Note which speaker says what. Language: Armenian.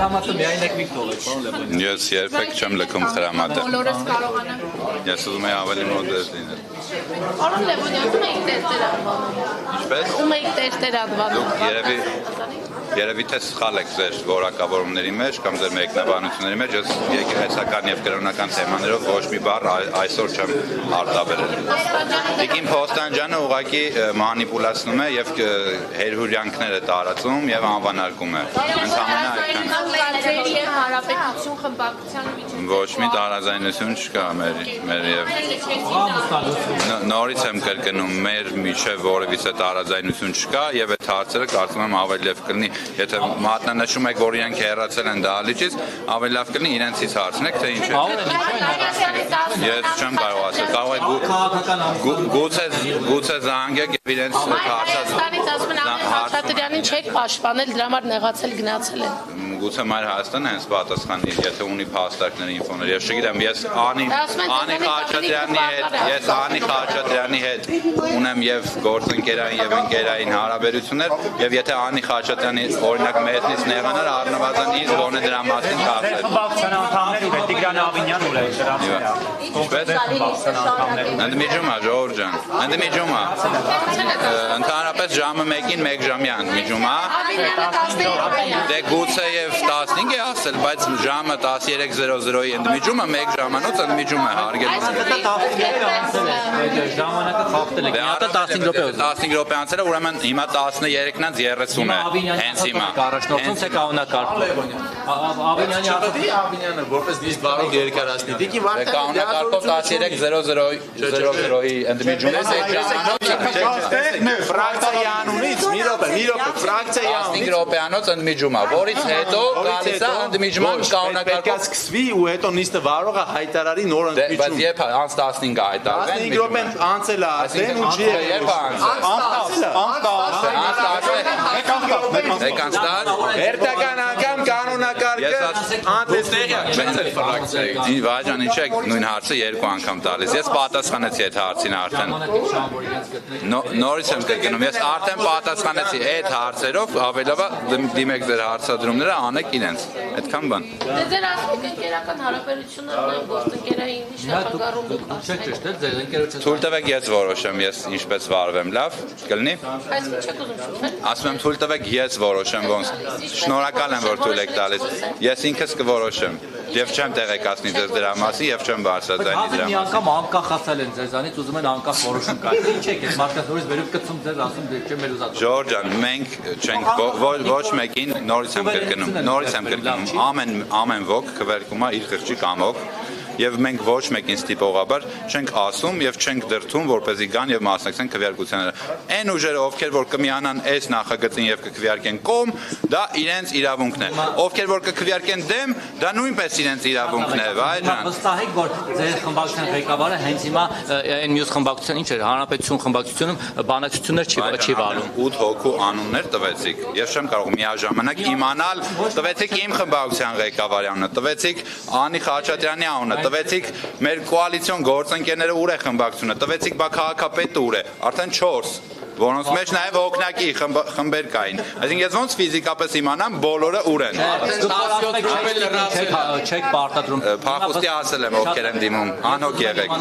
Speaker 1: Խրամատը միայն եք Վիկտորը, պարոն Լևոնյան։
Speaker 2: Ես երբեք չեմ լքում խրամատը։
Speaker 3: Բոլորս կարողանանք։
Speaker 2: Ես ուզում եմ ավելի մոդես լինել։
Speaker 3: Պարոն Լևոնյան, ում եք տեստեր անվանում։
Speaker 2: Ինչպես։
Speaker 3: Ում եք տեստեր անվանում։
Speaker 2: Երևի թե սխալ եք ձեր որակավորումների մեջ կամ ձեր մեկնաբանությունների մեջ, ես եկեղեցական եւ կրոնական թեմաներով ոչ մի բառ այսօր չեմ արտաբերել։ Տիկին Փոստանջյանը ուղղակի մանիպուլացնում է եւ հերհուրյանքներ է տարածում եւ անվանարկում է։
Speaker 3: Ընդհանրապես հարաբերություն խմբակցության միջև
Speaker 2: Ոչ մի տարաձայնություն չկա մեր եւ նորից եմ կրկնում, մեր միջև որևիցե տարաձայնություն չկա եւ այդ հարցերը կարծում եմ ավելի լավ կլինի, եթե մատնանշում եք, որ իրենք հեռացել են դահլիճից, ավելի լավ կլինի իրենցից հարցնեք, թե ինչ է։ Ես չեմ կարող ասել, կարող է գուցե զանգեք եւ իրենց
Speaker 3: Հայաստանից ասում են Ամեն Խաչատրյանին չեք պաշտպանել, դրա համար նեղացել գնացել են։
Speaker 2: Գուցե Մայր Հայաստանը հենց պատասխանի, եթե ունի փաստարկներ, ինֆոներ, եւ չգիտեմ, ես Անի Խաչատրյանի հետ ունեմ եւ գործընկերային եւ ընկերային հարաբերություններ, եւ եթե Անի Խաչատրյանի օրինակ մեզնից նեղանար, առնվազն ինձ գոնե դրա մասին կասել։
Speaker 1: Խմբակցության անդամներ ու Տիգրան Ավինյանն ու
Speaker 2: Ընդմիջում է, Ժողովուրդ ջան, ընդմիջում է։ Ընդհանրապես ժամը 1-ին 1 ժամի ընդմիջում է։ Դե գուցե եւ 15 է ասել, բայց ժամը 13:00-ի ընդմիջումը 1 ժամանոց ընդմիջում է հարգելի։
Speaker 1: ժամանակը խախտել եք։ Միատը 15 րոպե։
Speaker 2: 15 րոպե անցել է, ուրեմն հիմա 13:30 է։ Հենց հիմա։
Speaker 1: Առաջնորդում եք կանոնակարգ։
Speaker 4: Ավինյանը որպես դիսկ բարող երկարացնի։ Դիկի
Speaker 2: Կանոնակարգով 13:00-ի ընդմիջումը
Speaker 4: ֆրակցիայի անունից մի րոպե, ֆրակցիայի
Speaker 2: 15 րոպեանոց ընդմիջում է, որից հետո գալիս է ընդմիջման կանոնակարգով։
Speaker 4: Պետք է սկսվի ու հետո նիստը վարողը հայտարարի նոր ընդմիջում։
Speaker 2: Բայց երբ անց 15-ը հայտարարվեն։
Speaker 4: 15 րոպեն անցել է արդեն ու չի
Speaker 2: երբ
Speaker 4: Վերջական անգամ կանոնակարգը
Speaker 2: Անդեսնի վայրան ինչ եք նույն հարցը երկու անգամ տալիս։ Ես պատասխանեցի այդ հարցին արդեն։ Նորից եմ կրկնում, ես արդեն պատասխանեցի այդ հարցերով, ավելովա դիմեք ձեր հարցադրումները, անեք իրենց։ Այդքան բան։
Speaker 3: Դե ձեր ասում եք ընկերական հարաբերություններն են գործընկերային ինչ նախագարում դուք
Speaker 1: Չեք ճշտել, ձեր ընկերոջը
Speaker 2: Թույլ տվեք ես որոշեմ, ես ինչպես վարվեմ, լավ, կլինի։
Speaker 3: Բայց ինչ եք ուզում շփվել։
Speaker 2: Ասում եմ թույլ տվեք ես որոշեմ ոնց։ Շնորհակալ եմ որ թույլ եք տալիս։ Ես ինքս կորոշեմ։ Եվ չեմ տեղեկացնի ձեզ դրա մասին եւ չեմ բարձրաձայնի դրա
Speaker 1: Մի անգամ անկախացել են ձեզանից, ուզում են անկախ որոշում կայացնել։ Ինչ եք, մարդկանց նորից վերև կծում ձեր ասում դե չեմ էլ ուզած։
Speaker 2: Ժորժ ջան, մենք չենք ոչ մեկին նորից եմ կրկնում, ամեն ոք քվերկում է իր խղճի կամոք եւ մենք ոչ մեկին ստիպողաբար չենք ասում եւ չենք դրթում որպեսզի գան եւ մասնակցեն քվեարկությանները։ Այն ուժերը, ովքեր որ կմիանան այս նախագծին եւ կքվեարկեն կողմ, դա իրենց իրավունքն է։ Ովքեր որ կքվեարկեն դեմ, դա նույնպես իրենց իրավունքն է, վայ ջան։
Speaker 1: Վստահ եք, որ ձեր խմբակցության ղեկավարը հենց հիմա այն մյուս խմբակցության ինչ էր, Հանրապետություն խմբակցությունում բանակցություններ չի վարում։
Speaker 2: 8 հոգու անուններ տվեցիք։ Ես չեմ կարող միաժամանակ իմանալ, տվեցիք իմ խմբակցության ղեկավարի անունը, տվեցիք Անի Խաչատրյանի անունը, տվեցիք մեր կոալիցիոն գործընկերները ուր է խմբակցությունը, տվեցիք բա քաղաքապետը ուր է, արդեն 4, որոնց մեջ նաև օգնակի խմբեր կային։ Այսինքն ես ոնց ֆիզիկապես իմանամ բոլորը ուր են։
Speaker 1: Չեք պարտադրում։
Speaker 2: Փախուստի ասել եմ ովքեր են դիմում, անհոգ եղեք։